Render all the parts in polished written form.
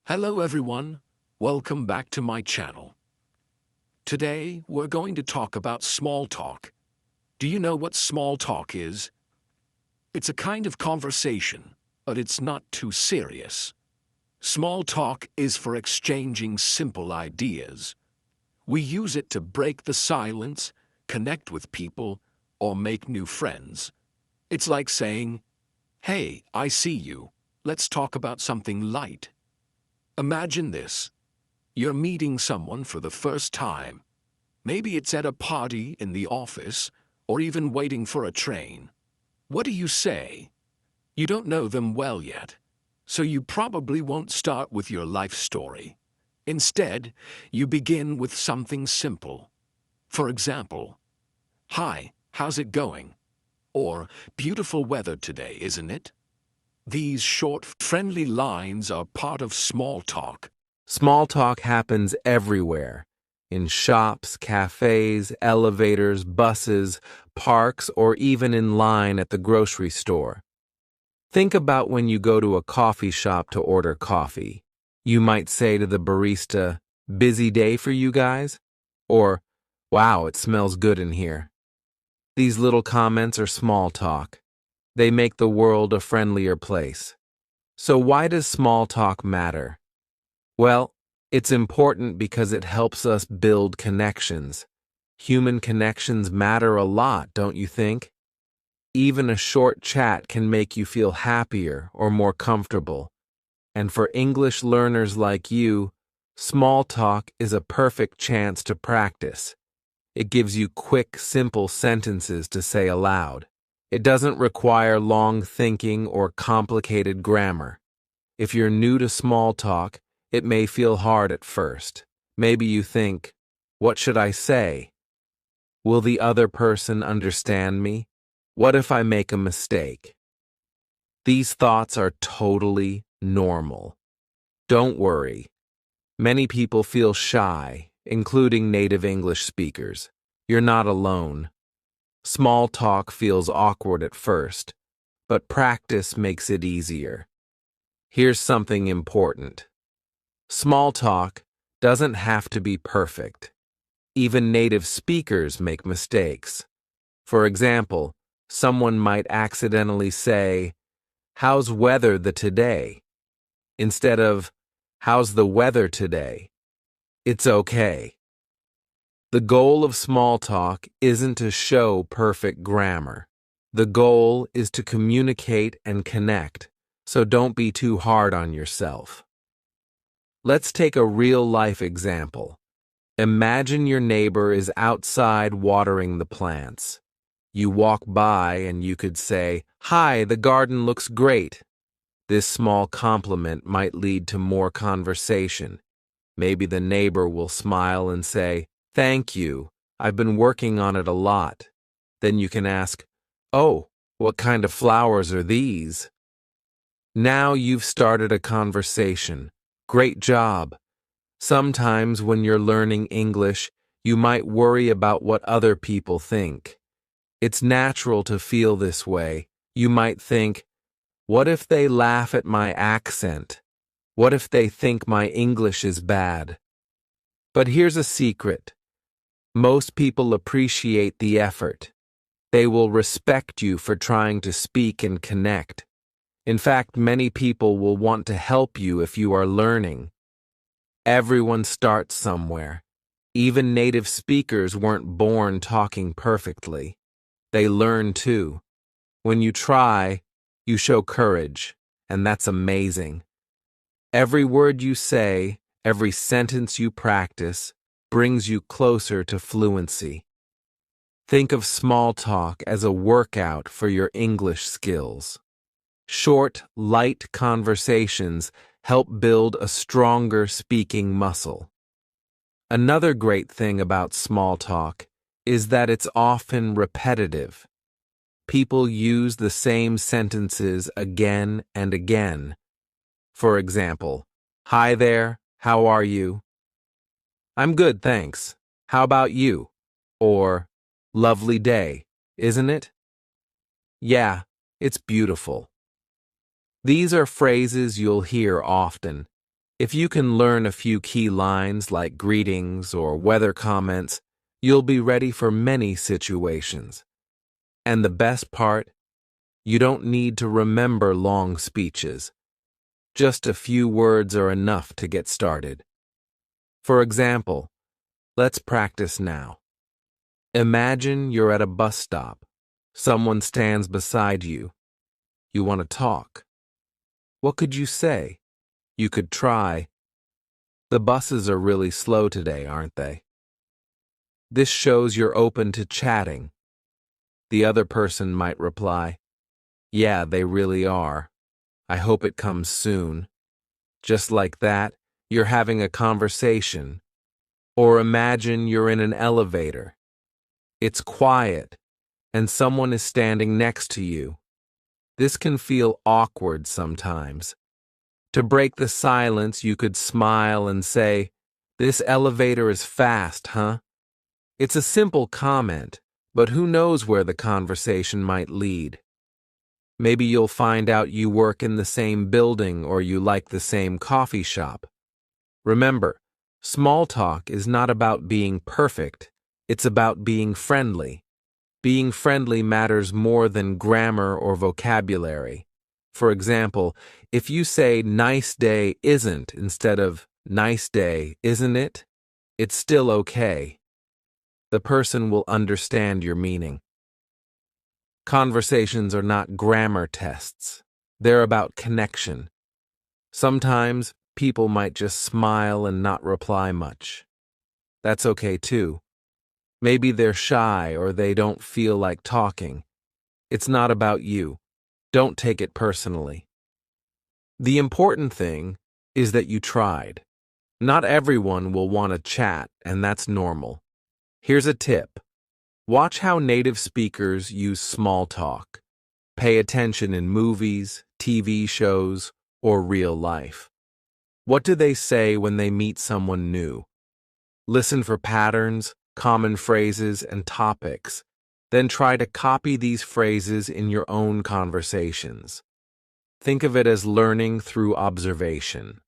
Hello everyone, welcome back to my channel. Today we're going to talk about small talk. Do you know what small talk is? It's a kind of conversation, but it's not too serious. Small talk is for exchanging simple ideas. We use it to break the silence, connect with people, or make new friends. It's like saying, "Hey, I see you. Let's talk about something light." Imagine this. You're meeting someone for the first time. Maybe it's at a party, in the office, or even waiting for a train. What do you say? You don't know them well yet, so you probably won't start with your life story. Instead, you begin with something simple. For example, "Hi, how's it going?" Or "Beautiful weather today, isn't it?" These short, friendly lines are part of small talk. Small talk happens everywhere, in shops, cafes, elevators, buses, parks, or even in line at the grocery store. Think about when you go to a coffee shop to order coffee. You might say to the barista, "Busy day for you guys?" Or, "Wow, it smells good in here." These little comments are small talk. They make the world a friendlier place. So why does small talk matter? Well, it's important because it helps us build connections. Human connections matter a lot, don't you think? Even a short chat can make you feel happier or more comfortable. And for English learners like you, small talk is a perfect chance to practice. It gives you quick, simple sentences to say aloud. It doesn't require long thinking or complicated grammar. If you're new to small talk, it may feel hard at first. Maybe you think, "What should I say? Will the other person understand me? What if I make a mistake?" These thoughts are totally normal. Don't worry. Many people feel shy, including native English speakers. You're not alone. Small talk feels awkward at first, but practice makes it easier. Here's something important. Small talk doesn't have to be perfect. Even native speakers make mistakes. For example, someone might accidentally say, "How's weather the today?" instead of, "How's the weather today?" It's okay. The goal of small talk isn't to show perfect grammar. The goal is to communicate and connect, so don't be too hard on yourself. Let's take a real-life example. Imagine your neighbor is outside watering the plants. You walk by and you could say, "Hi, the garden looks great." This small compliment might lead to more conversation. Maybe the neighbor will smile and say, "Thank you, I've been working on it a lot." Then you can ask, "Oh, what kind of flowers are these?" Now you've started a conversation. Great job. Sometimes when you're learning English, you might worry about what other people think. It's natural to feel this way. You might think, "What if they laugh at my accent? What if they think my English is bad?" But here's a secret. Most people appreciate the effort. They will respect you for trying to speak and connect. In fact, many people will want to help you if you are learning. Everyone starts somewhere. Even native speakers weren't born talking perfectly. They learn too. When you try, you show courage, and that's amazing. Every word you say, every sentence you practice, brings you closer to fluency. Think of small talk as a workout for your English skills. Short, light conversations help build a stronger speaking muscle. Another great thing about small talk is that it's often repetitive. People use the same sentences again and again. For example, "Hi there, how are you?" "I'm good, thanks. How about you?" Or, "Lovely day, isn't it?" "Yeah, it's beautiful." These are phrases you'll hear often. If you can learn a few key lines like greetings or weather comments, you'll be ready for many situations. And the best part, you don't need to remember long speeches. Just a few words are enough to get started. For example, let's practice now. Imagine you're at a bus stop. Someone stands beside you. You want to talk. What could you say? You could try, "The buses are really slow today, aren't they?" This shows you're open to chatting. The other person might reply, "Yeah, they really are. I hope it comes soon." Just like that, you're having a conversation. Or imagine you're in an elevator. It's quiet, and someone is standing next to you. This can feel awkward sometimes. To break the silence, you could smile and say, "This elevator is fast, huh?" It's a simple comment, but who knows where the conversation might lead. Maybe you'll find out you work in the same building or you like the same coffee shop. Remember, small talk is not about being perfect, it's about being friendly. Being friendly matters more than grammar or vocabulary. For example, if you say "nice day isn't" instead of "nice day, isn't it?" it's still okay. The person will understand your meaning. Conversations are not grammar tests. They're about connection. Sometimes people might just smile and not reply much. That's okay too. Maybe they're shy or they don't feel like talking. It's not about you. Don't take it personally. The important thing is that you tried. Not everyone will want to chat, and that's normal. Here's a tip. Watch how native speakers use small talk. Pay attention in movies, TV shows, or real life. What do they say when they meet someone new? Listen for patterns, common phrases, and topics. Then try to copy these phrases in your own conversations. Think of it as learning through observation.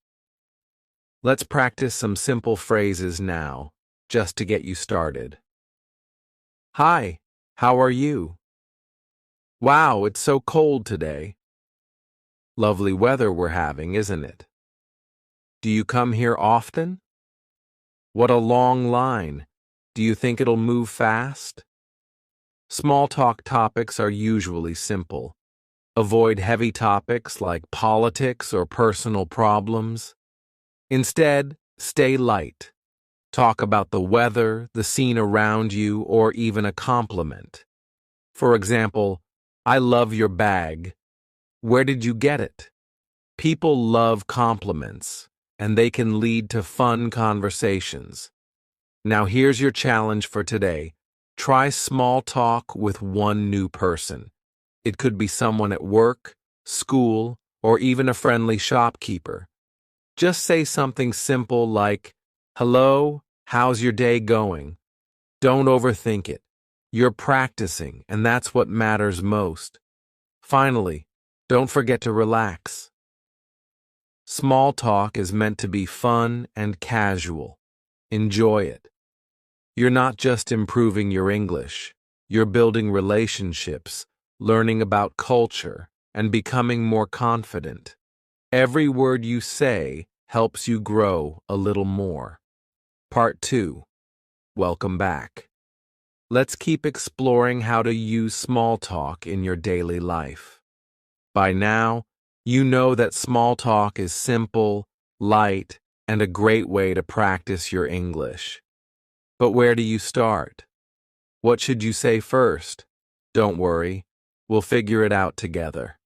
Let's practice some simple phrases now, just to get you started. Hi, how are you? Wow, it's so cold today. Lovely weather we're having, isn't it? Do you come here often? What a long line. Do you think it'll move fast? Small talk topics are usually simple. Avoid heavy topics like politics or personal problems. Instead, stay light. Talk about the weather, the scene around you, or even a compliment. For example, "I love your bag. Where did you get it?" People love compliments, and they can lead to fun conversations. Now here's your challenge for today. Try small talk with one new person. It could be someone at work, school, or even a friendly shopkeeper. Just say something simple like, "Hello, how's your day going?" Don't overthink it. You're practicing, and that's what matters most. Finally, don't forget to relax. Small talk is meant to be fun and casual. Enjoy it. You're not just improving your English. You're building relationships, learning about culture, and becoming more confident. Every word you say helps you grow a little more. Part 2. Welcome back. Let's keep exploring how to use small talk in your daily life. By now, you know that small talk is simple, light, and a great way to practice your English. But where do you start? What should you say first? Don't worry, we'll figure it out together.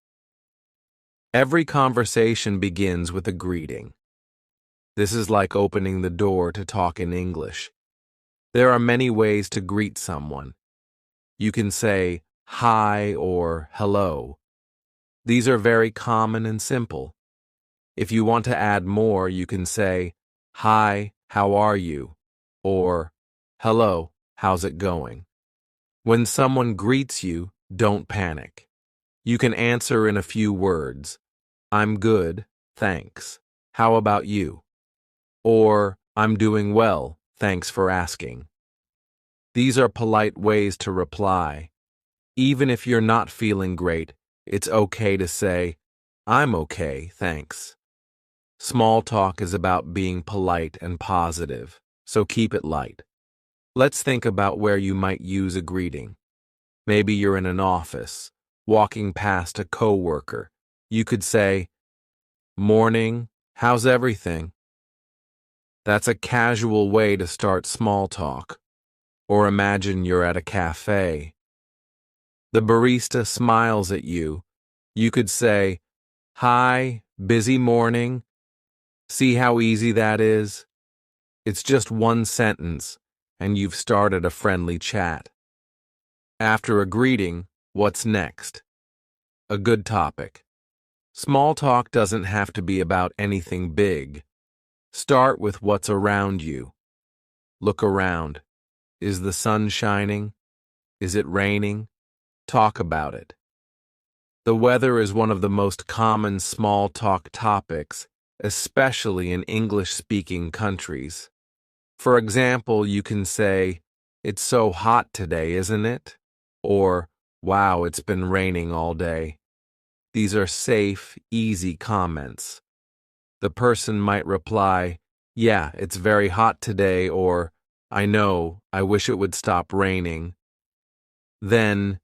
Every conversation begins with a greeting. This is like opening the door to talk in English. There are many ways to greet someone. You can say hi or hello. These are very common and simple. If you want to add more, you can say, "Hi, how are you?" or "Hello, how's it going?" When someone greets you, don't panic. You can answer in a few words. "I'm good, thanks. how about you? Or, I'm doing well, thanks for asking. These are polite ways to reply. Even if you're not feeling great, it's okay to say, I'm okay, thanks. Small talk is about being polite and positive, so keep it light. Let's think about where you might use a greeting. Maybe you're in an office, walking past a coworker. You could say, Morning, how's everything? That's a casual way to start small talk. Or imagine you're at a cafe. The barista smiles at you. You could say, Hi, busy morning. See how easy that is? It's just one sentence, and you've started a friendly chat. After a greeting, what's next? A good topic. Small talk doesn't have to be about anything big. Start with what's around you. Look around. Is the sun shining? Is it raining? Talk about it. The weather is one of the most common small talk topics, especially in English-speaking countries. For example, you can say, It's so hot today, isn't it? Or, Wow, it's been raining all day. These are safe, easy comments. The person might reply, Yeah, it's very hot today, or, I know, I wish it would stop raining. Then,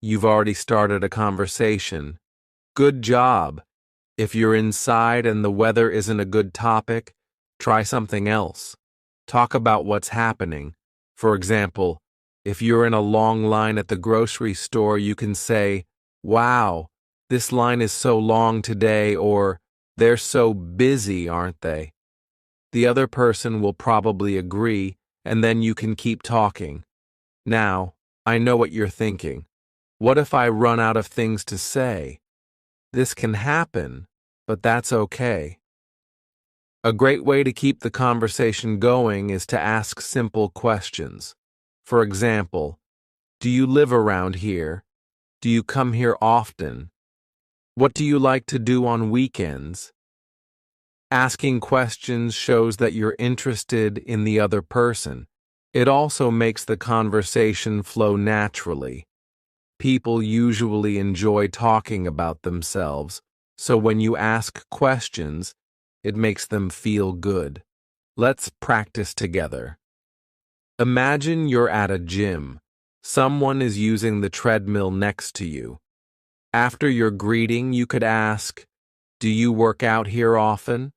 you've already started a conversation. Good job. If you're inside and the weather isn't a good topic, try something else. Talk about what's happening. For example, if you're in a long line at the grocery store, you can say, Wow, this line is so long today, or They're so busy, aren't they? The other person will probably agree, and then you can keep talking. Now, I know what you're thinking. What if I run out of things to say? This can happen, but that's okay. A great way to keep the conversation going is to ask simple questions. For example, do you live around here? Do you come here often? What do you like to do on weekends? Asking questions shows that you're interested in the other person. It also makes the conversation flow naturally. People usually enjoy talking about themselves, so when you ask questions, it makes them feel good. Let's practice together. Imagine you're at a gym. Someone is using the treadmill next to you. After your greeting, you could ask, Do you work out here often?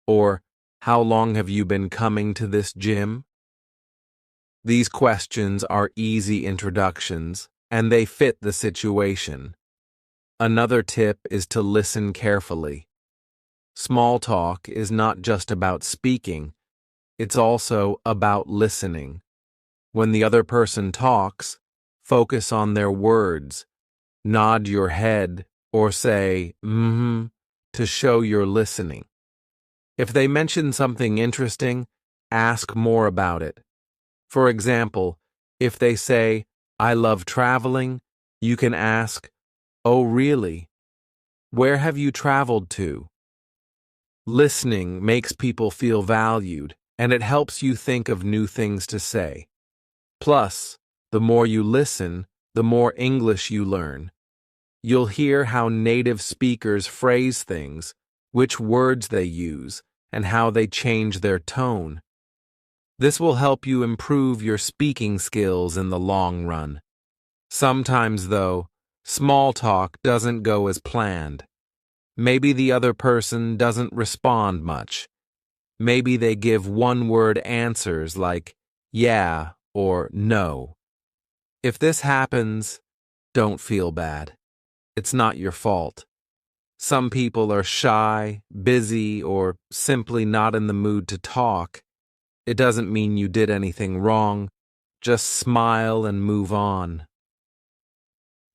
Or, How long have you been coming to this gym? These questions are easy introductions, and they fit the situation. Another tip is to listen carefully. Small talk is not just about speaking, it's also about listening. When the other person talks, focus on their words. Nod your head or say, to show you're listening. If they mention something interesting, ask more about it. For example, if they say, I love traveling, you can ask, Oh, really? Where have you traveled to? Listening makes people feel valued, and it helps you think of new things to say. Plus, the more you listen, the more English you learn. You'll hear how native speakers phrase things, which words they use, and how they change their tone. This will help you improve your speaking skills in the long run. Sometimes, though, small talk doesn't go as planned. Maybe the other person doesn't respond much. Maybe they give one-word answers like, yeah or no. If this happens, don't feel bad. It's not your fault. Some people are shy, busy, or simply not in the mood to talk. It doesn't mean you did anything wrong. Just smile and move on.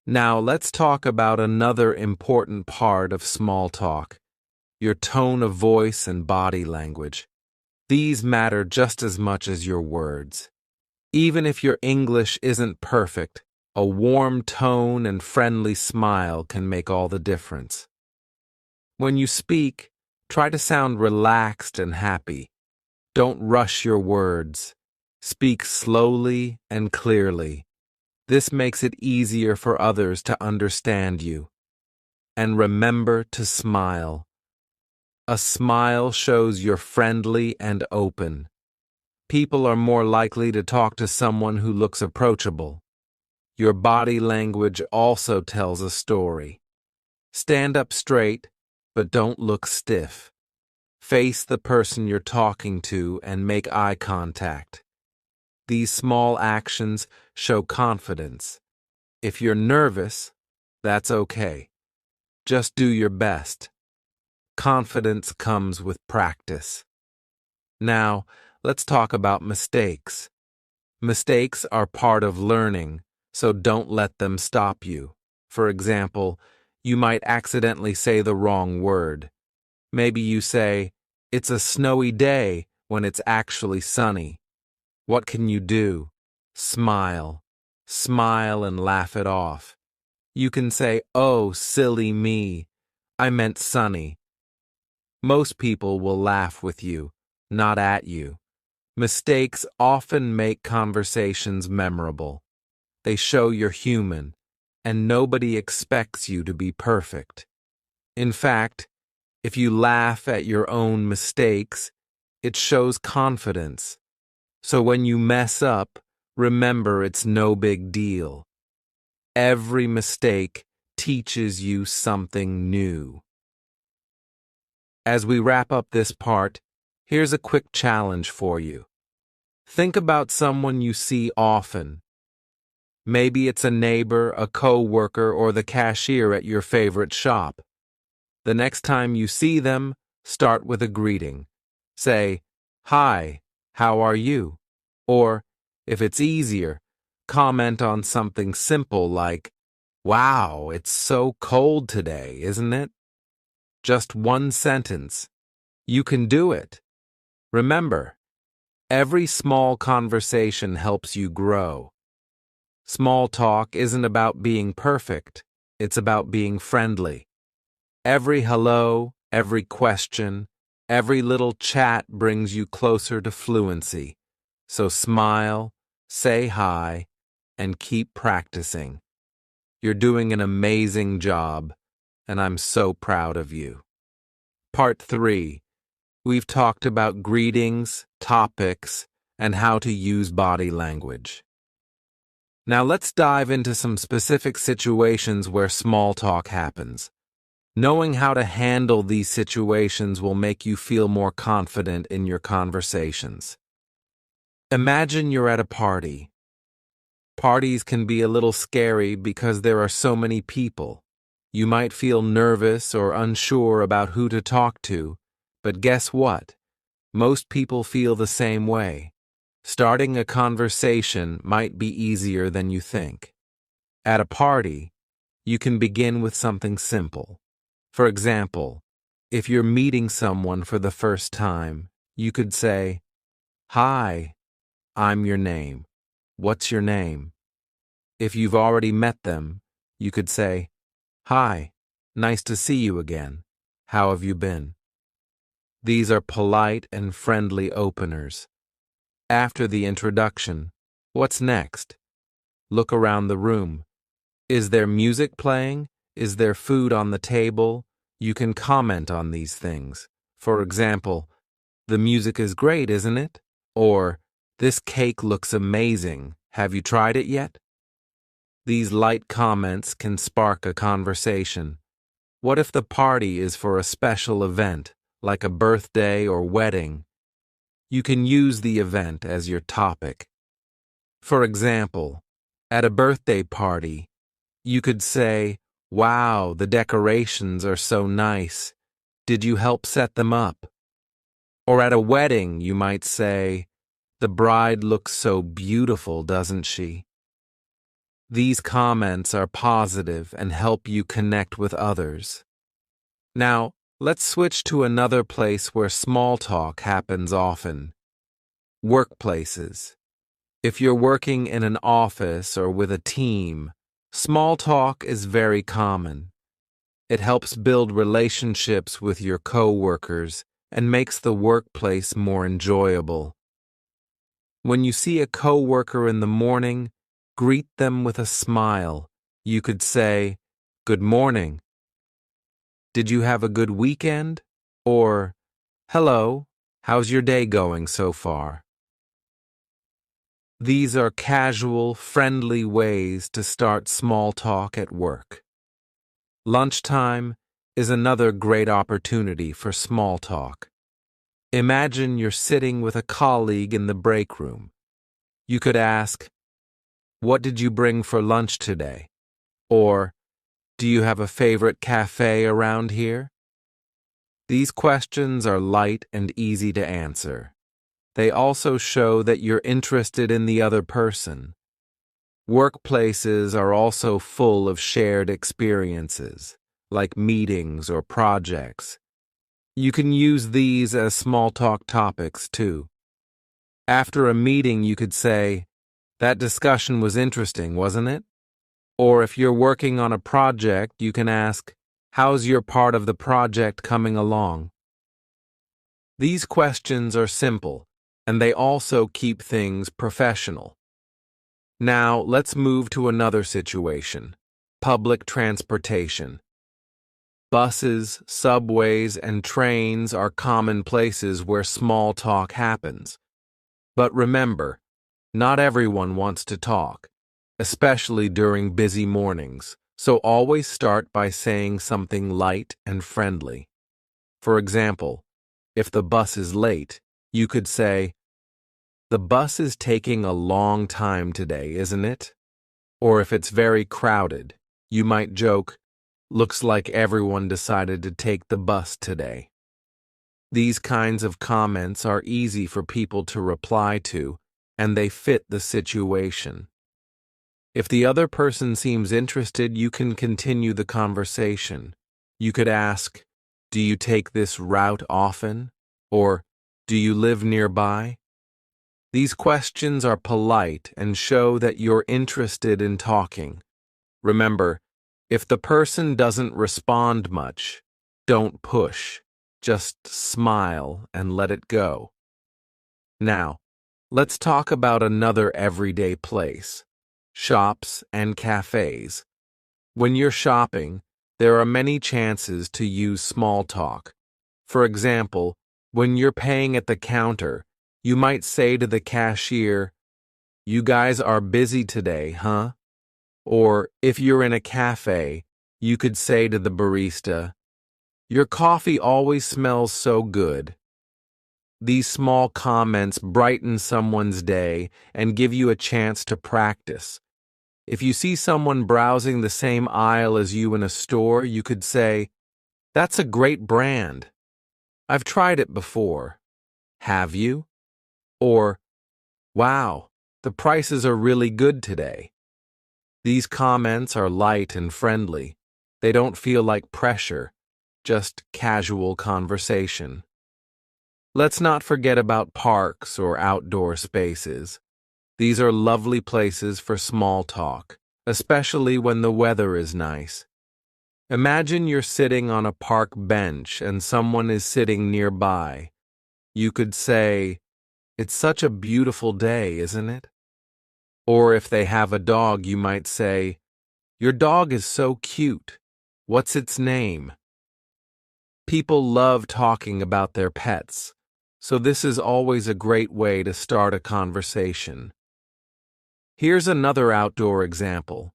Now let's talk about another important part of small talk, your tone of voice and body language. These matter just as much as your words. Even if your English isn't perfect, a warm tone and friendly smile can make all the difference. When you speak, Try to sound relaxed and happy. Don't rush your words. Speak slowly and clearly. This makes it easier for others to understand you. And remember to smile. A smile shows you're friendly and open. People are more likely to talk to someone who looks approachable. Your body language also tells a story. Stand up straight, but don't look stiff. Face the person you're talking to and make eye contact. These small actions show confidence. If you're nervous, that's okay. Just do your best. Confidence comes with practice. Now, let's talk about mistakes. Mistakes are part of learning, so don't let them stop you. For example, you might accidentally say the wrong word. Maybe you say, "It's a snowy day," when it's actually sunny. What can you do? Smile. Smile and laugh it off. You can say, "Oh, silly me. I meant sunny." Most people will laugh with you, not at you. Mistakes often make conversations memorable. They show you're human, and nobody expects you to be perfect. In fact, if you laugh at your own mistakes, it shows confidence. So when you mess up, remember it's no big deal. Every mistake teaches you something new. As we wrap up this part, here's a quick challenge for you. Think about someone you see often. Maybe it's a neighbor, a co-worker, or the cashier at your favorite shop. The next time you see them, start with a greeting. Say, "Hi, how are you?" Or, if it's easier, comment on something simple like, "Wow, it's so cold today, isn't it?" Just one sentence. You can do it. Remember, every small conversation helps you grow. Small talk isn't about being perfect, it's about being friendly. Every hello, every question, every little chat brings you closer to fluency. So smile, say hi, and keep practicing. You're doing an amazing job, and I'm so proud of you. Part 3. We've talked about greetings, topics, and how to use body language. Now let's dive into some specific situations where small talk happens. Knowing how to handle these situations will make you feel more confident in your conversations. Imagine you're at a party. Parties can be a little scary because there are so many people. You might feel nervous or unsure about who to talk to, but guess what? Most people feel the same way. Starting a conversation might be easier than you think. At a party, you can begin with something simple. For example, if you're meeting someone for the first time, you could say, "Hi, I'm your name. What's your name?" If you've already met them, you could say, "Hi, nice to see you again. How have you been?" These are polite and friendly openers. After the introduction, what's next? Look around the room. Is there music playing? Is there food on the table? You can comment on these things. For example, "The music is great, isn't it?" Or, "This cake looks amazing. Have you tried it yet?" These light comments can spark a conversation. What if the party is for a special event, like a birthday or wedding? You can use the event as your topic. For example, at a birthday party, you could say, "Wow, the decorations are so nice. Did you help set them up?" Or at a wedding, you might say, "The bride looks so beautiful, doesn't she?" These comments are positive and help you connect with others. Now, let's switch to another place where small talk happens often. Workplaces. If you're working in an office or with a team, small talk is very common. It helps build relationships with your coworkers and makes the workplace more enjoyable. When you see a coworker in the morning, greet them with a smile. You could say, "Good morning. Did you have a good weekend?" Or, "Hello, how's your day going so far?" These are casual, friendly ways to start small talk at work. Lunchtime is another great opportunity for small talk. Imagine you're sitting with a colleague in the break room. You could ask, "What did you bring for lunch today?" Or, "Do you have a favorite cafe around here?" These questions are light and easy to answer. They also show that you're interested in the other person. Workplaces are also full of shared experiences, like meetings or projects. You can use these as small talk topics too. After a meeting, you could say, "That discussion was interesting, wasn't it?" Or if you're working on a project, you can ask, "How's your part of the project coming along?" These questions are simple, and they also keep things professional. Now, let's move to another situation: public transportation. Buses, subways, and trains are common places where small talk happens. But remember, not everyone wants to talk, especially during busy mornings, so always start by saying something light and friendly. For example, if the bus is late, you could say, "The bus is taking a long time today, isn't it?" Or if it's very crowded, you might joke, "Looks like everyone decided to take the bus today." These kinds of comments are easy for people to reply to, and they fit the situation. If the other person seems interested, you can continue the conversation. You could ask, "Do you take this route often?" Or, "Do you live nearby?" These questions are polite and show that you're interested in talking. Remember, if the person doesn't respond much, don't push. Just smile and let it go. Now, let's talk about another everyday place: shops and cafes. When you're shopping, there are many chances to use small talk. For example, when you're paying at the counter, you might say to the cashier, "You guys are busy today, huh?" Or if you're in a cafe, you could say to the barista, "Your coffee always smells so good." These small comments brighten someone's day and give you a chance to practice. If you see someone browsing the same aisle as you in a store, you could say, "That's a great brand. I've tried it before." "Have you?" Or, "Wow, the prices are really good today." These comments are light and friendly. They don't feel like pressure, just casual conversation. Let's not forget about parks or outdoor spaces. These are lovely places for small talk, especially when the weather is nice. Imagine you're sitting on a park bench and someone is sitting nearby. You could say, "It's such a beautiful day, isn't it?" Or if they have a dog, you might say, "Your dog is so cute. What's its name?" People love talking about their pets, so this is always a great way to start a conversation. Here's another outdoor example.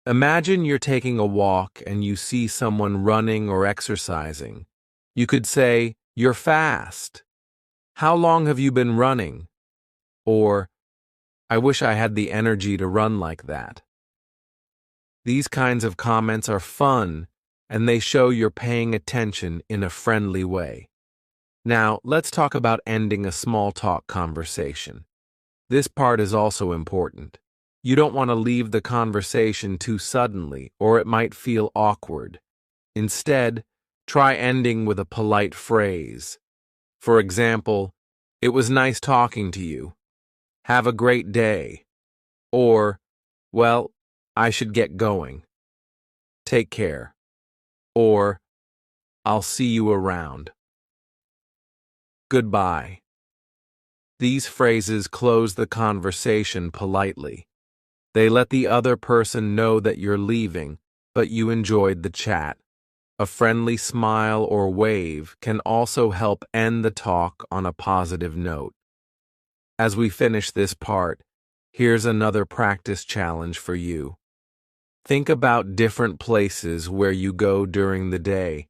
Imagine you're taking a walk and you see someone running or exercising. You could say, "You're fast. How long have you been running?" Or, "I wish I had the energy to run like that." These kinds of comments are fun, and they show you're paying attention in a friendly way. Now, let's talk about ending a small talk conversation. This part is also important. You don't want to leave the conversation too suddenly, or it might feel awkward. Instead, try ending with a polite phrase. For example, "It was nice talking to you. Have a great day." Or, "Well, I should get going. Take care." or I'll see you around. Goodbye. These phrases close the conversation politely. They let the other person know that you're leaving, but you enjoyed the chat. A friendly smile or wave can also help end the talk on a positive note. As we finish this part, here's another practice challenge for you. Think about different places where you go during the day.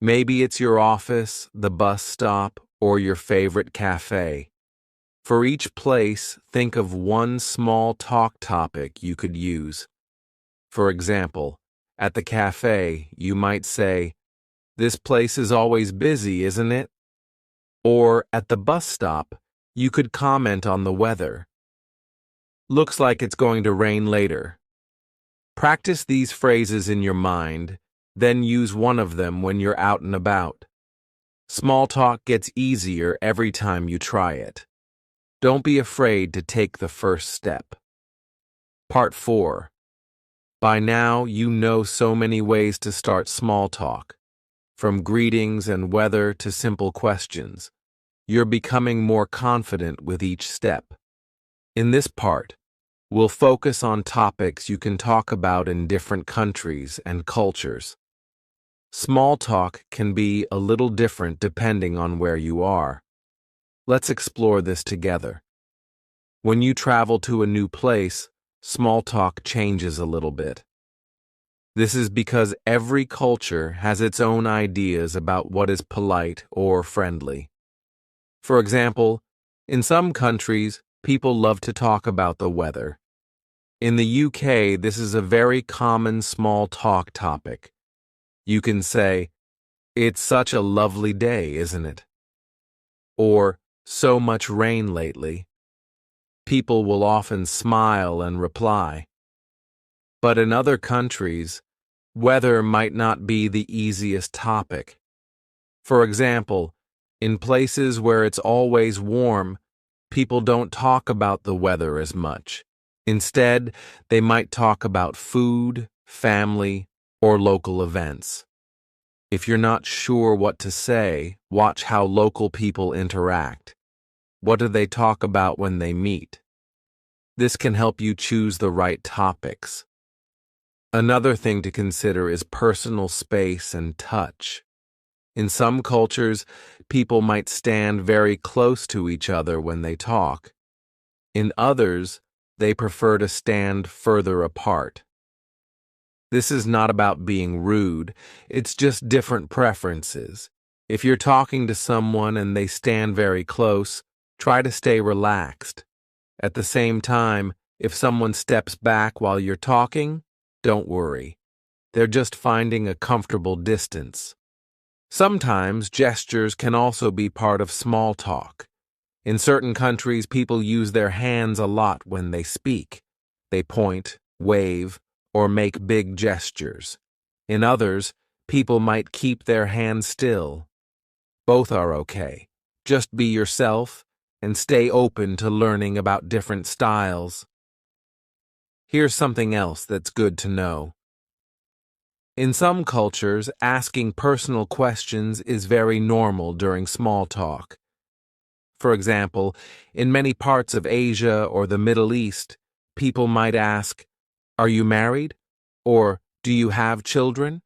Maybe it's your office, the bus stop, or your favorite cafe. For each place, think of one small talk topic you could use. For example, at the cafe, you might say, "This place is always busy, isn't it?" Or at the bus stop, you could comment on the weather. "Looks like it's going to rain later." Practice these phrases in your mind, then use one of them when you're out and about. Small talk gets easier every time you try it. Don't be afraid to take the first step. Part 4. By now, you know so many ways to start small talk. From greetings and weather to simple questions. You're becoming more confident with each step. In this part, we'll focus on topics you can talk about in different countries and cultures. Small talk can be a little different depending on where you are. Let's explore this together. When you travel to a new place, small talk changes a little bit. This is because every culture has its own ideas about what is polite or friendly. For example, in some countries, people love to talk about the weather. In the UK, this is a very common small talk topic. You can say, "It's such a lovely day, isn't it?" Or, "So much rain lately." People will often smile and reply. But in other countries, weather might not be the easiest topic. For example, in places where it's always warm, people don't talk about the weather as much. Instead, they might talk about food, family, or local events. If you're not sure what to say, watch how local people interact. What do they talk about when they meet? This can help you choose the right topics. Another thing to consider is personal space and touch. In some cultures, people might stand very close to each other when they talk. In others, they prefer to stand further apart. This is not about being rude, it's just different preferences. If you're talking to someone and they stand very close, try to stay relaxed. At the same time, if someone steps back while you're talking, don't worry. They're just finding a comfortable distance. Sometimes gestures can also be part of small talk. In certain countries, people use their hands a lot when they speak. They point, wave, or make big gestures. In others, people might keep their hands still. Both are okay. Just be yourself and stay open to learning about different styles. Here's something else that's good to know. In some cultures, asking personal questions is very normal during small talk. For example, in many parts of Asia or the Middle East, people might ask, "Are you married?" or "Do you have children?"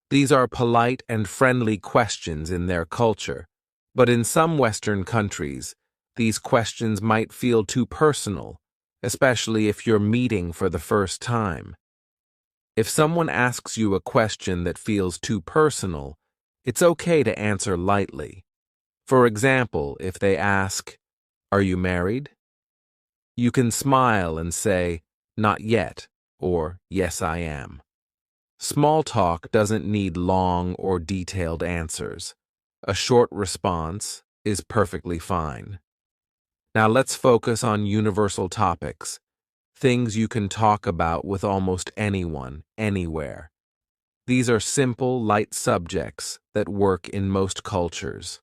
These are polite and friendly questions in their culture, but in some Western countries, these questions might feel too personal, especially if you're meeting for the first time. If someone asks you a question that feels too personal, it's okay to answer lightly. For example, if they ask, "Are you married?" you can smile and say, "Not yet," or "Yes, I am." Small talk doesn't need long or detailed answers. A short response is perfectly fine. Now let's focus on universal topics, things you can talk about with almost anyone, anywhere. These are simple, light subjects that work in most cultures.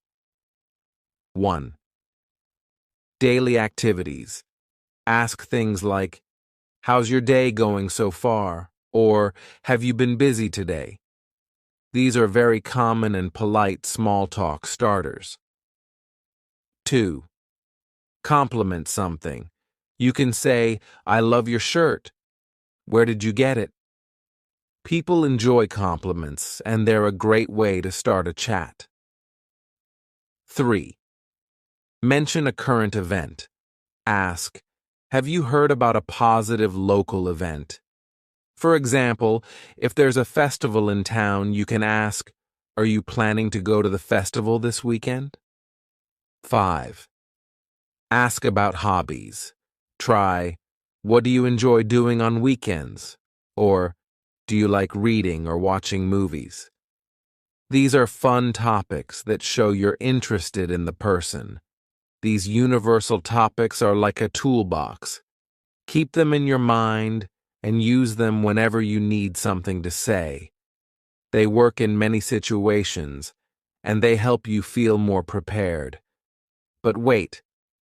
1. Daily activities. Ask things like, "How's your day going so far?" or "Have you been busy today?" These are very common and polite small talk starters. 2. Compliment something. You can say, "I love your shirt. Where did you get it?" People enjoy compliments, and they're a great way to start a chat. 3. Mention a current event. Ask, "Have you heard about a positive local event?" For example, if there's a festival in town, you can ask, "Are you planning to go to the festival this weekend?" 5. Ask about hobbies. Try, "What do you enjoy doing on weekends?" Or, "Do you like reading or watching movies?" These are fun topics that show you're interested in the person. These universal topics are like a toolbox. Keep them in your mind and use them whenever you need something to say. They work in many situations, and they help you feel more prepared. But wait,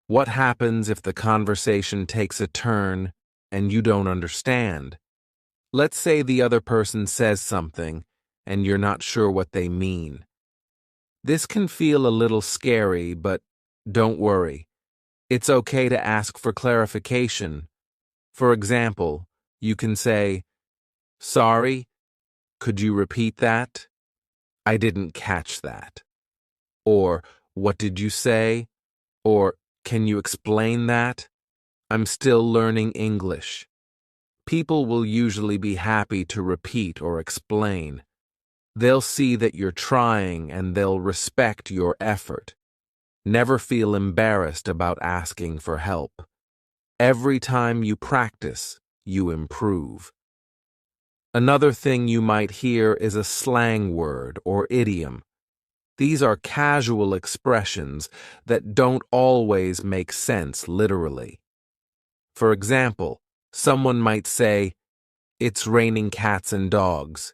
what happens if the conversation takes a turn and you don't understand? Let's say the other person says something and you're not sure what they mean. This can feel a little scary, but don't worry. It's okay to ask for clarification. For example, you can say, "Sorry, could you repeat that? I didn't catch that." Or, "What did you say?" Or, "Can you explain that? I'm still learning English." People will usually be happy to repeat or explain. They'll see that you're trying and they'll respect your effort. Never feel embarrassed about asking for help. Every time you practice, you improve. Another thing you might hear is a slang word or idiom. These are casual expressions that don't always make sense literally. For example, someone might say, "It's raining cats and dogs,"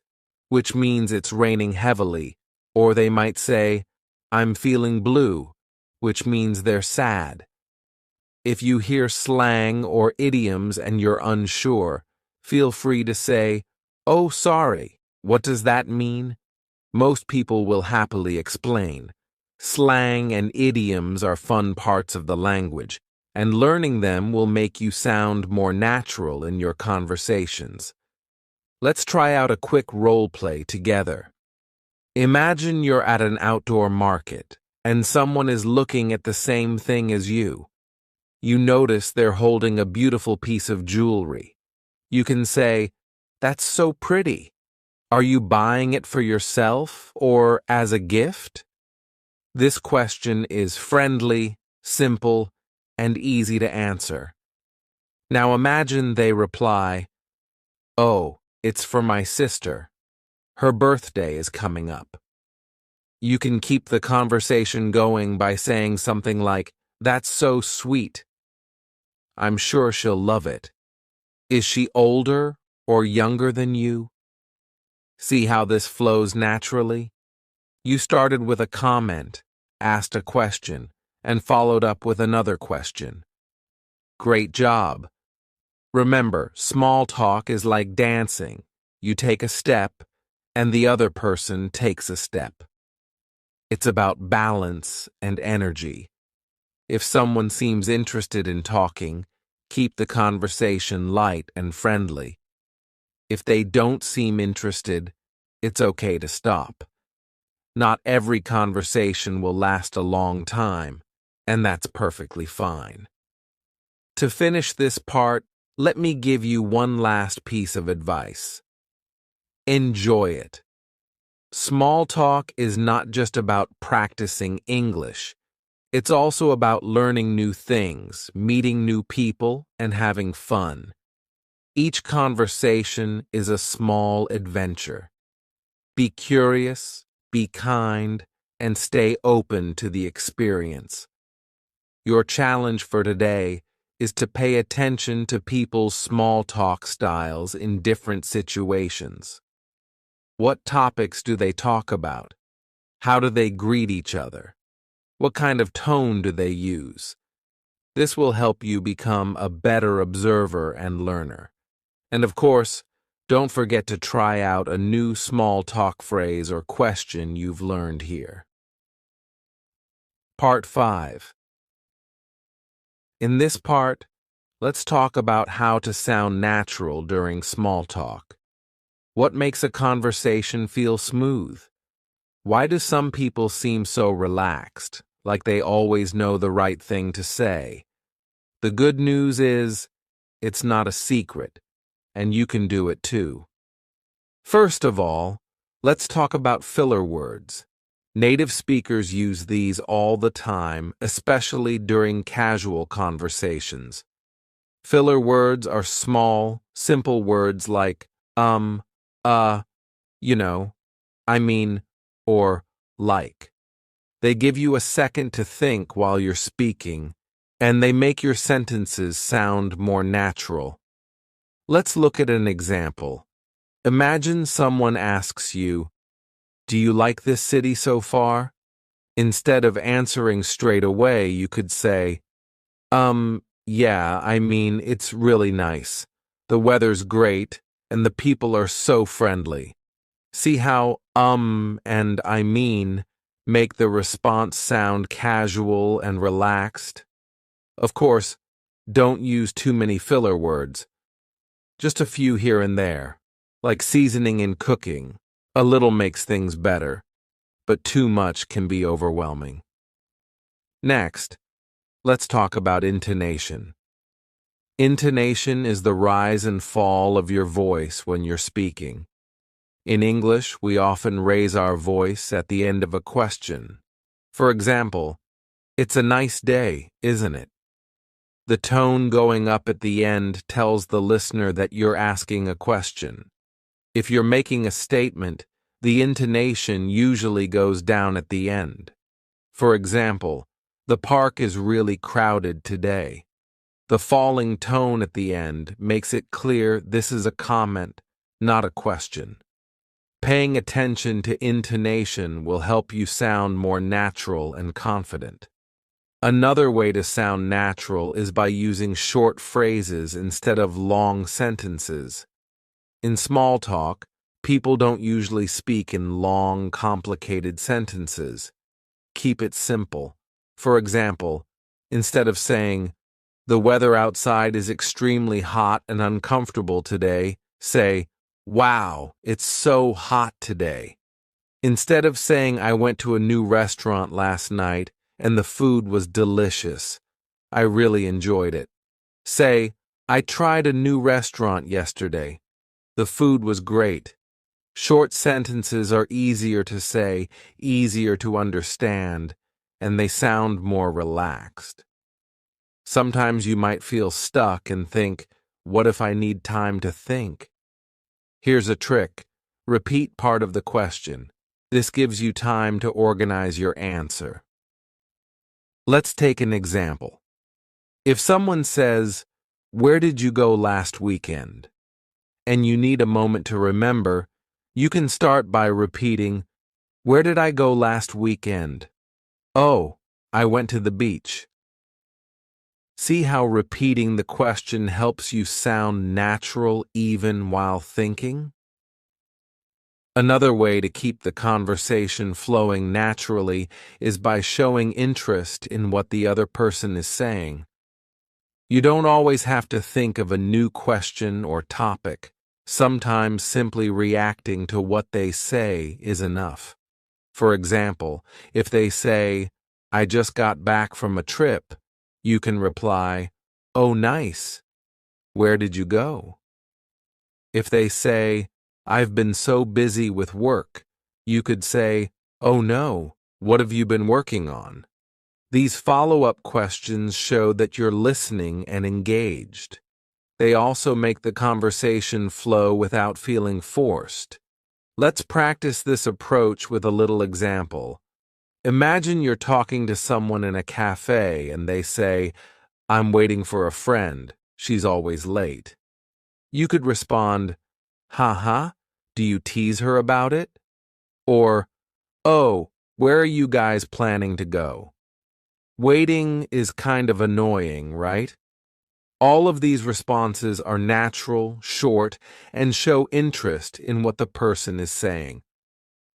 which means it's raining heavily, or they might say, "I'm feeling blue," which means they're sad. If you hear slang or idioms and you're unsure, feel free to say, "Oh, sorry, what does that mean?" Most people will happily explain. Slang and idioms are fun parts of the language, and learning them will make you sound more natural in your conversations. Let's try out a quick role play together. Imagine you're at an outdoor market, and someone is looking at the same thing as you. You notice they're holding a beautiful piece of jewelry. You can say, "That's so pretty. Are you buying it for yourself or as a gift?" This question is friendly, simple, and easy to answer. Now imagine they reply, "Oh, it's for my sister. Her birthday is coming up." You can keep the conversation going by saying something like, "That's so sweet. I'm sure she'll love it. Is she older or younger than you?" See how this flows naturally? You started with a comment, asked a question, and followed up with another question. Great job. Remember, small talk is like dancing. You take a step, and the other person takes a step. It's about balance and energy. If someone seems interested in talking, keep the conversation light and friendly. If they don't seem interested, it's okay to stop. Not every conversation will last a long time, and that's perfectly fine. To finish this part, let me give you one last piece of advice. Enjoy it. Small talk is not just about practicing English. It's also about learning new things, meeting new people, and having fun. Each conversation is a small adventure. Be curious, be kind, and stay open to the experience. Your challenge for today is to pay attention to people's small talk styles in different situations. What topics do they talk about? How do they greet each other? What kind of tone do they use? This will help you become a better observer and learner. And of course, Don't forget to try out a new small talk phrase or question you've learned here. Part 5. In this part, let's talk about how to sound natural during small talk. What makes a conversation feel smooth? Why do some people seem so relaxed, like they always know the right thing to say? The good news is, it's not a secret, and you can do it too. First of all, let's talk about filler words. Native speakers use these all the time, especially during casual conversations. Filler words are small, simple words like uh, you know, I mean, or like. They give you a second to think while you're speaking, and they make your sentences sound more natural. Let's look at an example. Imagine someone asks you, "Do you like this city so far?" Instead of answering straight away, you could say, yeah, I mean, it's really nice. The weather's great, and the people are so friendly. See how and I mean make the response sound casual and relaxed? Of course, don't use too many filler words. Just a few here and there, like seasoning in cooking. A little makes things better, but too much can be overwhelming. Next, let's talk about intonation. Intonation is the rise and fall of your voice when you're speaking. In English, we often raise our voice at the end of a question. For example, "It's a nice day, isn't it?" The tone going up at the end tells the listener that you're asking a question. If you're making a statement, the intonation usually goes down at the end. For example, "The park is really crowded today." The falling tone at the end makes it clear this is a comment, not a question. Paying attention to intonation will help you sound more natural and confident. Another way to sound natural is by using short phrases instead of long sentences. In small talk, people don't usually speak in long, complicated sentences. Keep it simple. For example, instead of saying, "The weather outside is extremely hot and uncomfortable today," say, "Wow, it's so hot today." Instead of saying, "I went to a new restaurant last night and the food was delicious. I really enjoyed it." Say, "I tried a new restaurant yesterday. The food was great." Short sentences are easier to say, easier to understand, and they sound more relaxed. Sometimes you might feel stuck and think, "What if I need time to think?" Here's a trick. Repeat part of the question. This gives you time to organize your answer. Let's take an example. If someone says, "Where did you go last weekend?" and you need a moment to remember, you can start by repeating, "Where did I go last weekend?" "Oh, I went to the beach." See how repeating the question helps you sound natural even while thinking? Another way to keep the conversation flowing naturally is by showing interest in what the other person is saying. You don't always have to think of a new question or topic. Sometimes simply reacting to what they say is enough. For example, if they say, "I just got back from a trip," you can reply, "Oh, nice. Where did you go?" If they say, "I've been so busy with work," you could say, "Oh no, what have you been working on?" These follow-up questions show that you're listening and engaged. They also make the conversation flow without feeling forced. Let's practice this approach with a little example. Imagine you're talking to someone in a cafe and they say, "I'm waiting for a friend. She's always late." You could respond, "Haha, do you tease her about it?" Or, "Oh, where are you guys planning to go?" Waiting is kind of annoying, right? All of these responses are natural, short, and show interest in what the person is saying.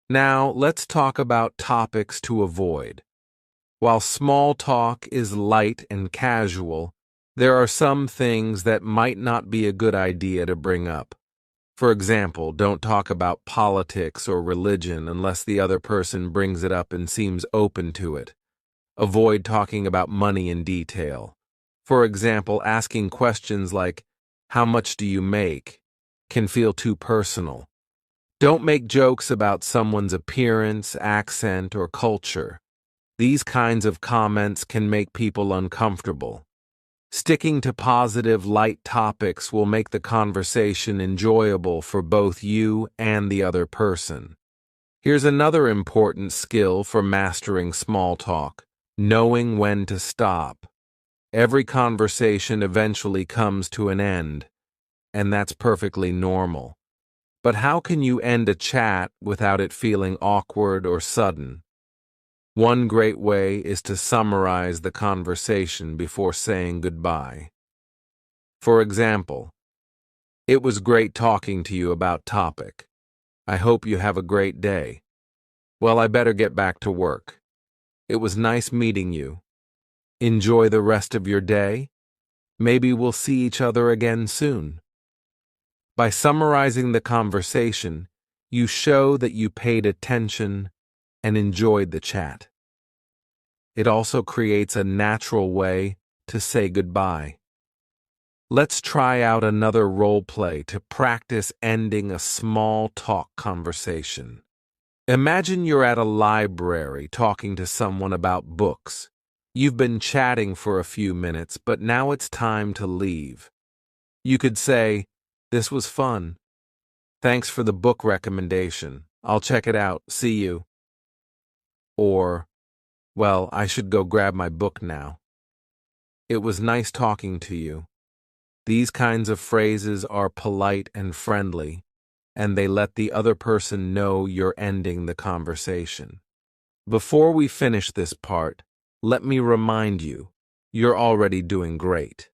Now, let's talk about topics to avoid. While small talk is light and casual, there are some things that might not be a good idea to bring up. For example, don't talk about politics or religion unless the other person brings it up and seems open to it. Avoid talking about money in detail. For example, asking questions like, "How much do you make?" can feel too personal. Don't make jokes about someone's appearance, accent, or culture. These kinds of comments can make people uncomfortable. Sticking to positive, light topics will make the conversation enjoyable for both you and the other person. Here's another important skill for mastering small talk: knowing when to stop. Every conversation eventually comes to an end, and that's perfectly normal. But how can you end a chat without it feeling awkward or sudden? One great way is to summarize the conversation before saying goodbye. For example, "It was great talking to you about topic. I hope you have a great day. Well, I better get back to work. It was nice meeting you. Enjoy the rest of your day. Maybe we'll see each other again soon." By summarizing the conversation, you show that you paid attention and enjoyed the chat. It also creates a natural way to say goodbye. Let's try out another role play to practice ending a small talk conversation. Imagine you're at a library talking to someone about books. You've been chatting for a few minutes, but now it's time to leave. You could say, "This was fun. Thanks for the book recommendation. I'll check it out. See you." Or, "Well, I should go grab my book now. It was nice talking to you." These kinds of phrases are polite and friendly, and they let the other person know you're ending the conversation. Before we finish this part, let me remind you, you're already doing great.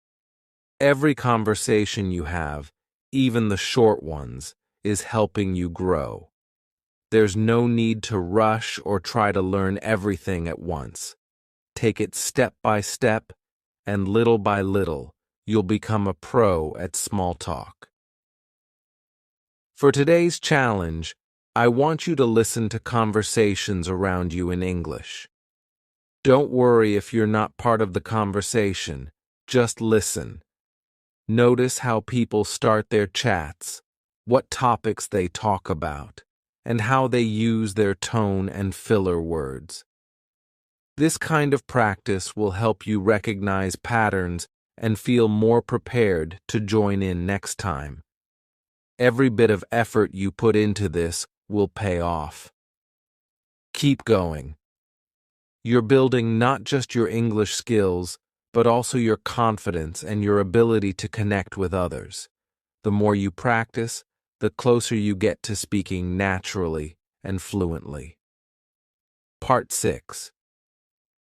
Every conversation you have, even the short ones, is helping you grow. There's no need to rush or try to learn everything at once. Take it step by step, and little by little, you'll become a pro at small talk. For today's challenge, I want you to listen to conversations around you in English. Don't worry if you're not part of the conversation, just listen. Notice how people start their chats, what topics they talk about, and how they use their tone and filler words. This kind of practice will help you recognize patterns and feel more prepared to join in next time. Every bit of effort you put into this will pay off. Keep going. You're building not just your English skills, but also your confidence and your ability to connect with others. The more you practice, the closer you get to speaking naturally and fluently. Part 6.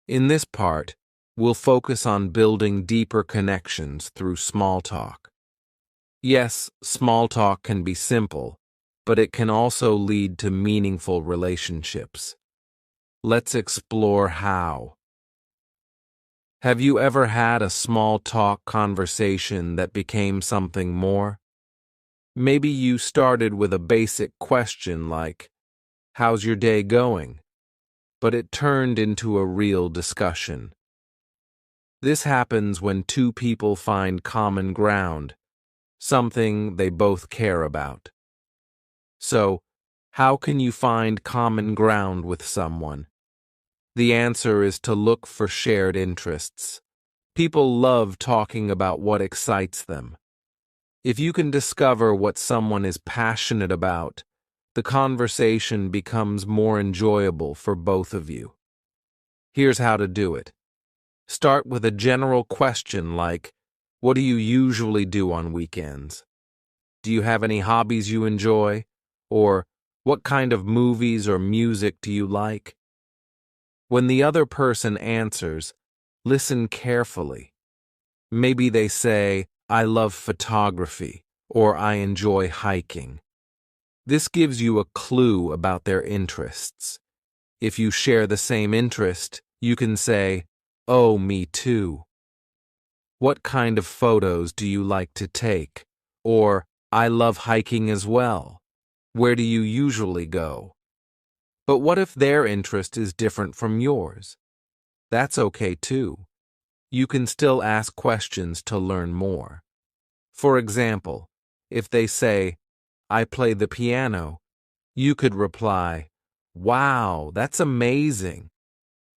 In this part, we'll focus on building deeper connections through small talk. Yes, small talk can be simple, but it can also lead to meaningful relationships. Let's explore how. Have you ever had a small talk conversation that became something more? Maybe you started with a basic question like, "How's your day going?" But it turned into a real discussion. This happens when two people find common ground, something they both care about. So, how can you find common ground with someone? The answer is to look for shared interests. People love talking about what excites them. If you can discover what someone is passionate about, the conversation becomes more enjoyable for both of you. Here's how to do it. Start with a general question like, "What do you usually do on weekends?" "Do you have any hobbies you enjoy?" Or, "What kind of movies or music do you like?" When the other person answers, listen carefully. Maybe they say, I love photography, or I enjoy hiking. This gives you a clue about their interests. If you share the same interest, you can say, oh, me too. What kind of photos do you like to take? Or, I love hiking as well. Where do you usually go? But what if their interest is different from yours? That's okay too. You can still ask questions to learn more. For example, if they say, I play the piano, you could reply, wow, that's amazing.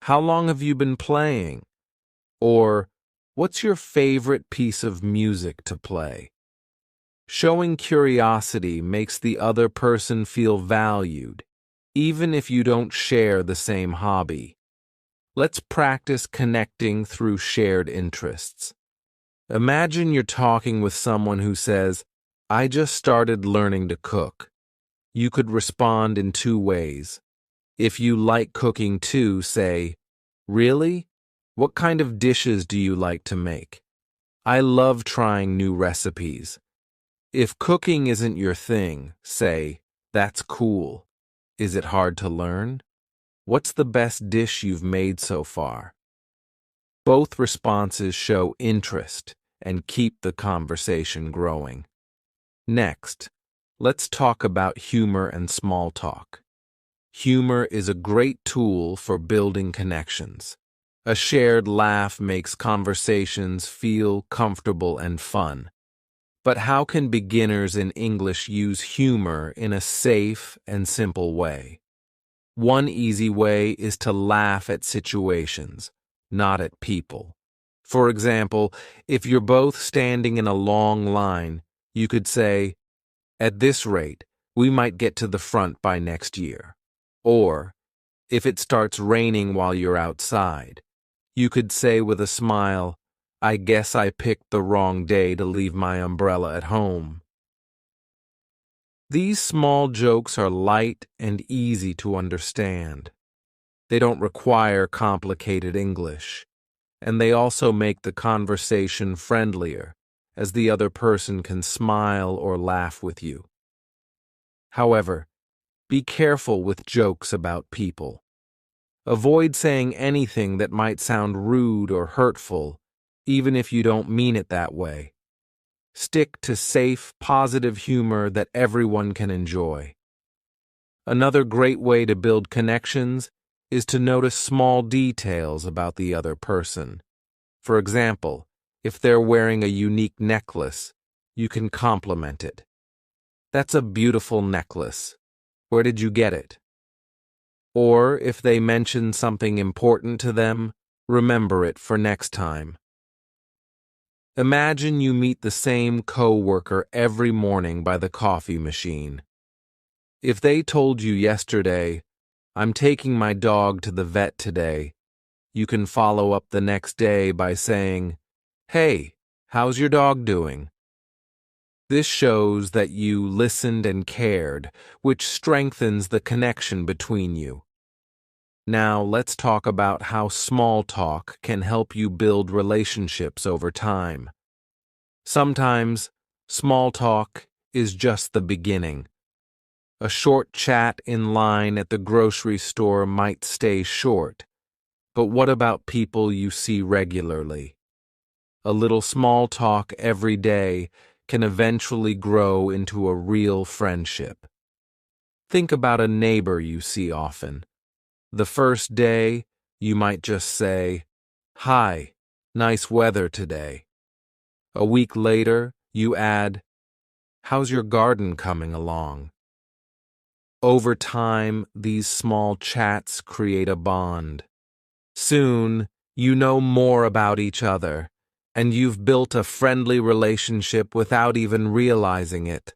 How long have you been playing? Or, what's your favorite piece of music to play? Showing curiosity makes the other person feel valued, even if you don't share the same hobby. Let's practice connecting through shared interests. Imagine you're talking with someone who says, I just started learning to cook. You could respond in two ways. If you like cooking too, say, really? What kind of dishes do you like to make? I love trying new recipes. If cooking isn't your thing, say, that's cool. Is it hard to learn? What's the best dish you've made so far? Both responses show interest and keep the conversation growing. Next, let's talk about humor and small talk. Humor is a great tool for building connections. A shared laugh makes conversations feel comfortable and fun. But how can beginners in English use humor in a safe and simple way? One easy way is to laugh at situations, not at people. For example, if you're both standing in a long line, you could say, at this rate, we might get to the front by next year. Or, if it starts raining while you're outside, you could say with a smile, I guess I picked the wrong day to leave my umbrella at home. These small jokes are light and easy to understand. They don't require complicated English, and they also make the conversation friendlier, as the other person can smile or laugh with you. However, be careful with jokes about people. Avoid saying anything that might sound rude or hurtful, even if you don't mean it that way. Stick to safe, positive humor that everyone can enjoy. Another great way to build connections is to notice small details about the other person. For example, if they're wearing a unique necklace, you can compliment it. That's a beautiful necklace. Where did you get it? Or if they mention something important to them, remember it for next time. Imagine you meet the same coworker every morning by the coffee machine. If they told you yesterday, I'm taking my dog to the vet today, you can follow up the next day by saying, hey, how's your dog doing? This shows that you listened and cared, which strengthens the connection between you. Now let's talk about how small talk can help you build relationships over time. Sometimes, small talk is just the beginning. A short chat in line at the grocery store might stay short, but what about people you see regularly? A little small talk every day can eventually grow into a real friendship. Think about a neighbor you see often. The first day, you might just say, hi, nice weather today. A week later, you add, how's your garden coming along? Over time, these small chats create a bond. Soon, you know more about each other, and you've built a friendly relationship without even realizing it.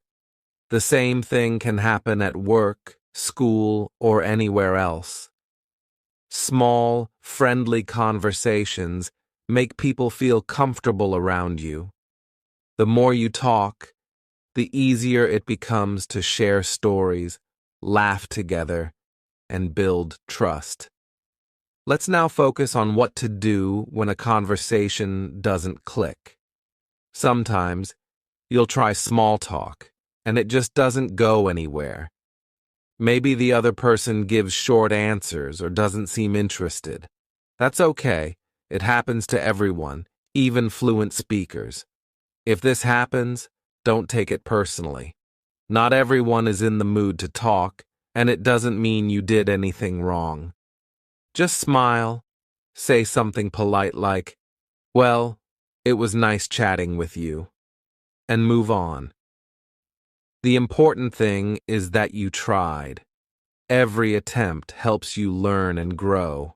The same thing can happen at work, school, or anywhere else. Small, friendly conversations make people feel comfortable around you. The more you talk, the easier it becomes to share stories, laugh together, and build trust. Let's now focus on what to do when a conversation doesn't click. Sometimes, you'll try small talk, and it just doesn't go anywhere. Maybe the other person gives short answers or doesn't seem interested. That's okay. It happens to everyone, even fluent speakers. If this happens, don't take it personally. Not everyone is in the mood to talk, and it doesn't mean you did anything wrong. Just smile, say something polite like, "Well, it was nice chatting with you," and move on. The important thing is that you tried. Every attempt helps you learn and grow.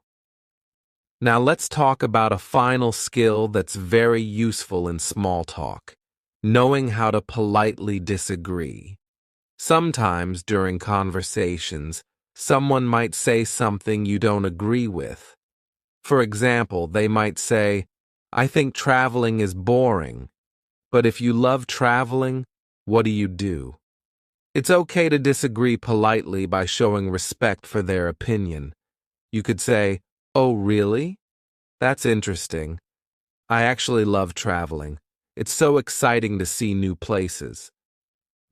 Now let's talk about a final skill that's very useful in small talk: knowing how to politely disagree. Sometimes during conversations, someone might say something you don't agree with. For example, they might say, "I think traveling is boring." But if you love traveling, what do? It's okay to disagree politely by showing respect for their opinion. You could say, "Oh, really? That's interesting. I actually love traveling. It's so exciting to see new places."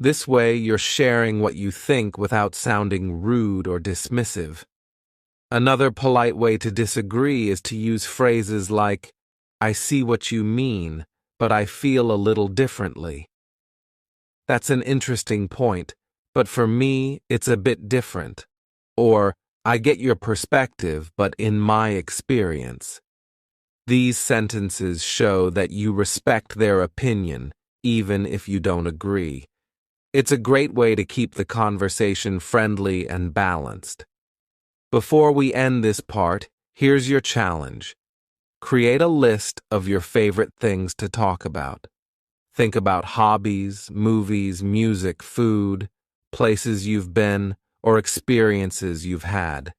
This way, you're sharing what you think without sounding rude or dismissive. Another polite way to disagree is to use phrases like, "I see what you mean, but I feel a little differently." That's an interesting point, but for me, it's a bit different. Or, "I get your perspective, but in my experience." These sentences show that you respect their opinion, even if you don't agree. It's a great way to keep the conversation friendly and balanced. Before we end this part, here's your challenge. Create a list of your favorite things to talk about. Think about hobbies, movies, music, food, places you've been, or experiences you've had.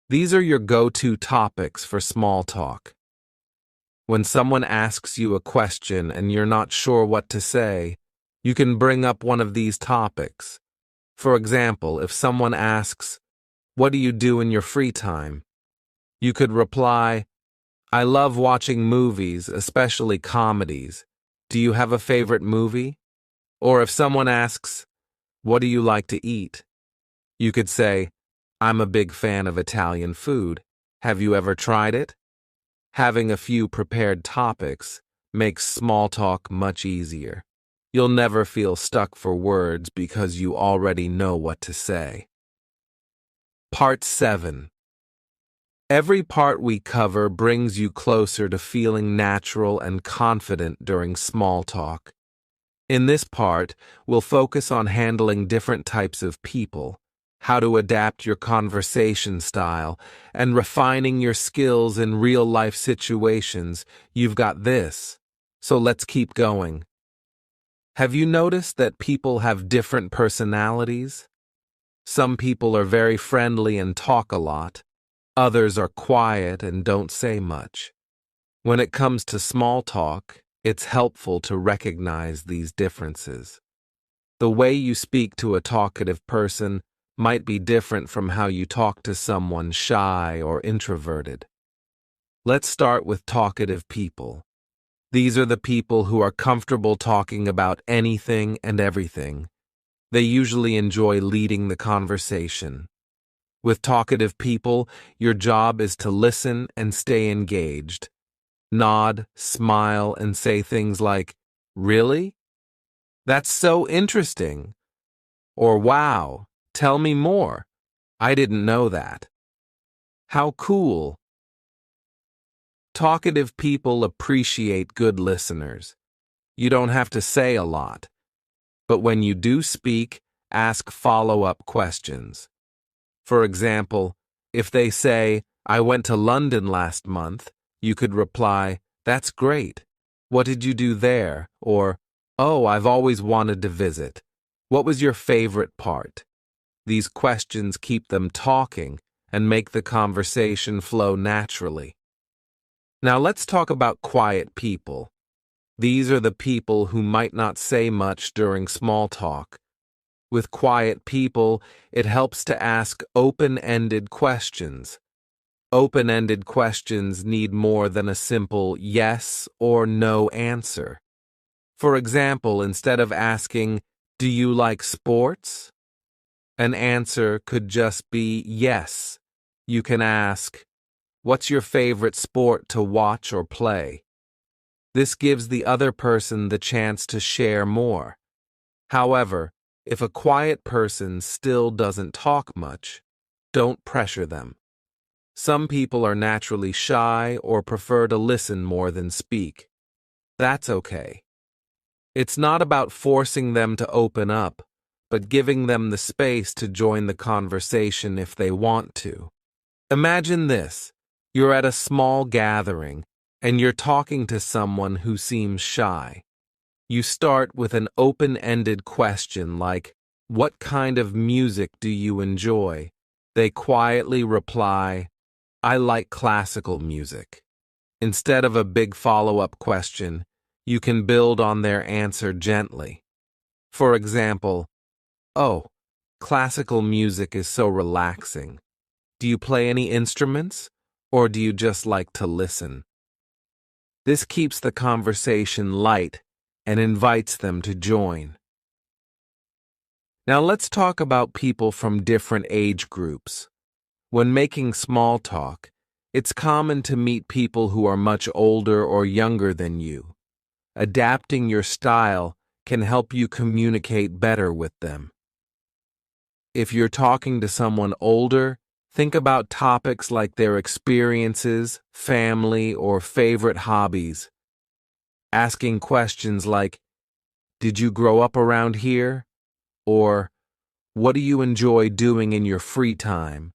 These are your go-to topics for small talk. When someone asks you a question and you're not sure what to say, you can bring up one of these topics. For example, if someone asks, "What do you do in your free time?" you could reply, "I love watching movies, especially comedies. Do you have a favorite movie?" Or if someone asks, "What do you like to eat?" you could say, "I'm a big fan of Italian food. Have you ever tried it?" Having a few prepared topics makes small talk much easier. You'll never feel stuck for words because you already know what to say. Part 7. Every part we cover brings you closer to feeling natural and confident during small talk. In this part, we'll focus on handling different types of people, how to adapt your conversation style, and refining your skills in real-life situations. You've got this, so let's keep going. Have you noticed that people have different personalities? Some people are very friendly and talk a lot. Others are quiet and don't say much. When it comes to small talk, it's helpful to recognize these differences. The way you speak to a talkative person might be different from how you talk to someone shy or introverted. Let's start with talkative people. These are the people who are comfortable talking about anything and everything. They usually enjoy leading the conversation. With talkative people, your job is to listen and stay engaged. Nod, smile, and say things like, "Really? That's so interesting." Or, "Wow, tell me more. I didn't know that." "How cool." Talkative people appreciate good listeners. You don't have to say a lot. But when you do speak, ask follow-up questions. For example, if they say, "I went to London last month," you could reply, "That's great. What did you do there?" Or, "Oh, I've always wanted to visit. What was your favorite part?" These questions keep them talking and make the conversation flow naturally. Now let's talk about quiet people. These are the people who might not say much during small talk. With quiet people, it helps to ask open-ended questions. Open-ended questions need more than a simple yes or no answer. For example, instead of asking, "Do you like sports?" an answer could just be yes. You can ask, "What's your favorite sport to watch or play?" This gives the other person the chance to share more. However, if a quiet person still doesn't talk much, don't pressure them. Some people are naturally shy or prefer to listen more than speak. That's okay. It's not about forcing them to open up, but giving them the space to join the conversation if they want to. Imagine this. You're at a small gathering, and you're talking to someone who seems shy. You start with an open-ended question like, "What kind of music do you enjoy?" They quietly reply, "I like classical music." Instead of a big follow-up question, you can build on their answer gently. For example, "Oh, classical music is so relaxing. Do you play any instruments, or do you just like to listen?" This keeps the conversation light and invites them to join. Now let's talk about people from different age groups. When making small talk, it's common to meet people who are much older or younger than you. Adapting your style can help you communicate better with them. If you're talking to someone older, think about topics like their experiences, family, or favorite hobbies. Asking questions like, "Did you grow up around here?" or "What do you enjoy doing in your free time?"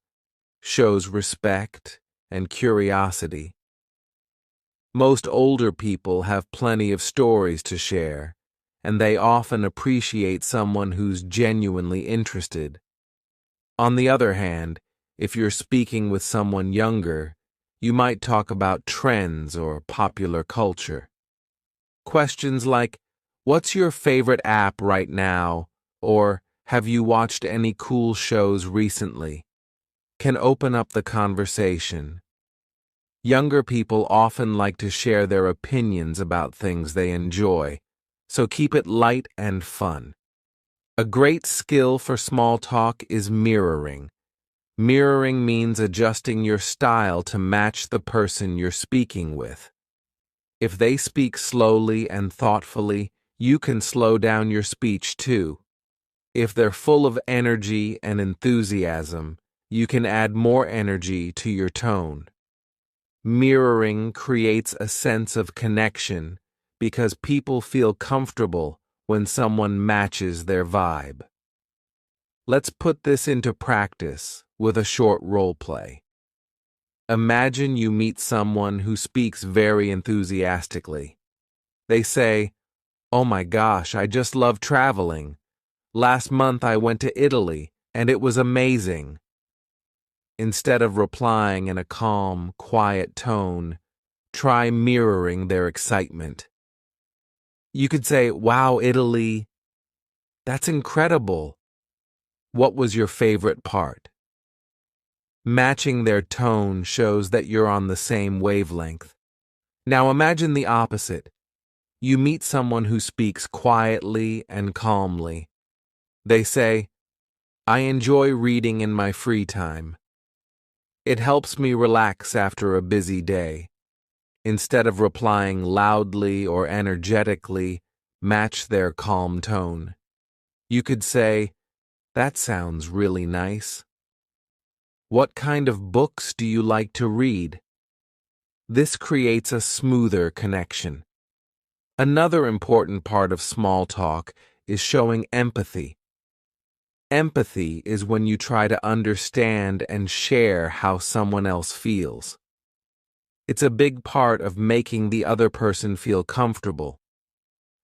shows respect and curiosity. Most older people have plenty of stories to share, and they often appreciate someone who's genuinely interested. On the other hand, if you're speaking with someone younger, you might talk about trends or popular culture. Questions like, "What's your favorite app right now?" or "Have you watched any cool shows recently?" can open up the conversation. Younger people often like to share their opinions about things they enjoy, so keep it light and fun. A great skill for small talk is mirroring. Mirroring means adjusting your style to match the person you're speaking with. If they speak slowly and thoughtfully, you can slow down your speech too. If they're full of energy and enthusiasm, you can add more energy to your tone. Mirroring creates a sense of connection because people feel comfortable when someone matches their vibe. Let's put this into practice with a short role play. Imagine you meet someone who speaks very enthusiastically. They say, "Oh my gosh, I just love traveling. Last month I went to Italy, and it was amazing." Instead of replying in a calm, quiet tone, try mirroring their excitement. You could say, "Wow, Italy, that's incredible. What was your favorite part?" Matching their tone shows that you're on the same wavelength. Now imagine the opposite. You meet someone who speaks quietly and calmly. They say, "I enjoy reading in my free time. It helps me relax after a busy day." Instead of replying loudly or energetically, match their calm tone. You could say, "That sounds really nice. What kind of books do you like to read?" This creates a smoother connection. Another important part of small talk is showing empathy. Empathy is when you try to understand and share how someone else feels. It's a big part of making the other person feel comfortable.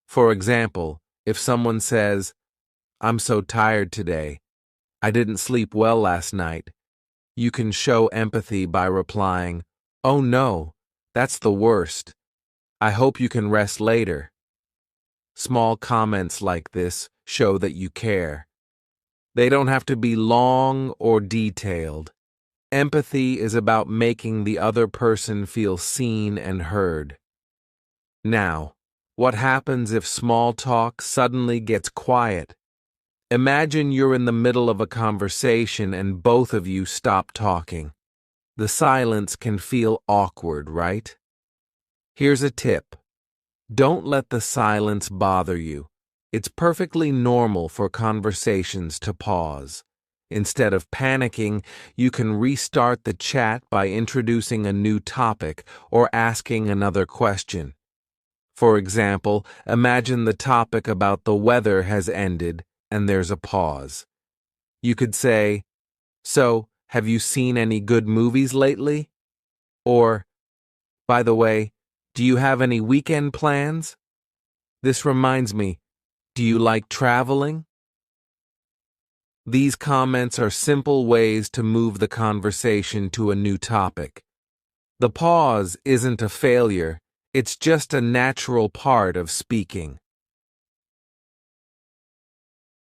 For example, if someone says, "I'm so tired today. I didn't sleep well last night," you can show empathy by replying, "Oh no, that's the worst. I hope you can rest later." Small comments like this show that you care. They don't have to be long or detailed. Empathy is about making the other person feel seen and heard. Now, what happens if small talk suddenly gets quiet? Imagine you're in the middle of a conversation and both of you stop talking. The silence can feel awkward, right? Here's a tip. Don't let the silence bother you. It's perfectly normal for conversations to pause. Instead of panicking, you can restart the chat by introducing a new topic or asking another question. For example, imagine the topic about the weather has ended and there's a pause. You could say, "So, have you seen any good movies lately?" Or, "By the way, do you have any weekend plans? This reminds me, do you like traveling?" These comments are simple ways to move the conversation to a new topic. The pause isn't a failure, it's just a natural part of speaking.